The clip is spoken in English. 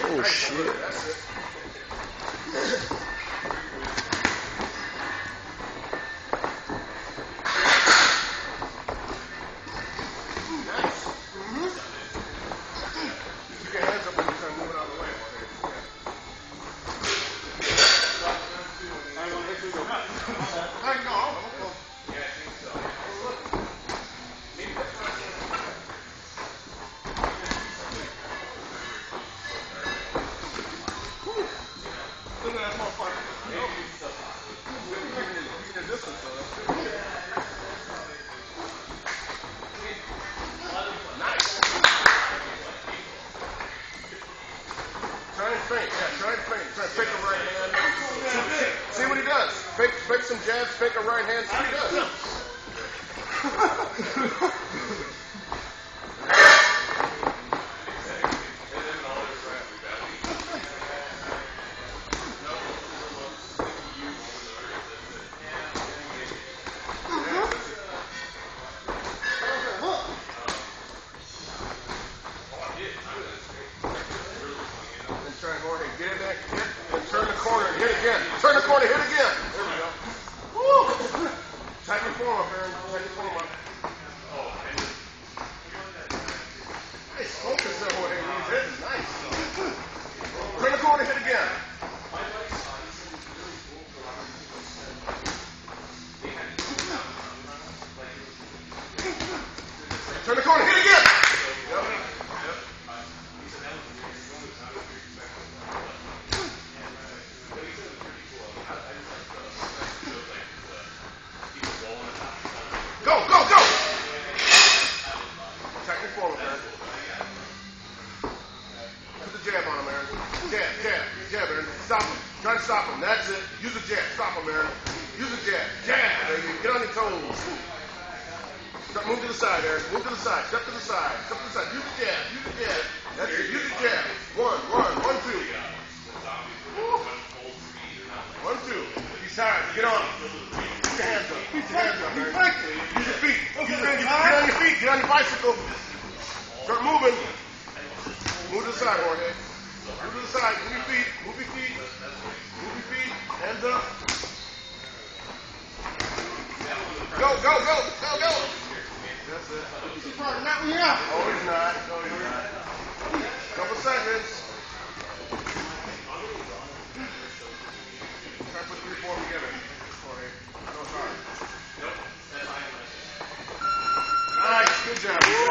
Oh, shit. Try and feint. Yeah, try and feint. Try and fake a right hand. See what he does. Fake some jabs, fake a right hand. See what he does. Try Jorge. Get in there. Hit. And turn the corner. Hit again. Turn the corner. Hit again. There we go. Woo! Tighten your form up, Aaron. Tighten your form up. Nice focus there, Jorge. He's hitting. Nice. Turn the corner. Hit again. Turn the corner. Hit again. Go, go, go! Tighten your forward, man. Put the jab on him, Aaron. Jab, Aaron. Stop him. Try to stop him. That's it. Use the jab. Stop him, Aaron. Use the jab. Baby. Get on your toes. Move to the side, Aaron. Move to the side. Step to the side. Step to the side. Use the jab. That's it. Use the jab. 1, 2. Woo. 1, 2. He's tired. Get on. Put your hands up. Put your hands up, man. Use your feet. Get on your feet. Get on your bicycle. Start moving. Move to the side, Jorge. Move to the side. Move your feet. Move your feet. Move your feet. Hands up. Go, go, go. Go, go. That's it. He's not here. Oh, he's not. No, he's not. Couple seconds. Try to put 3, 4 together. Jorge. I know it's hard. Nice. Good job.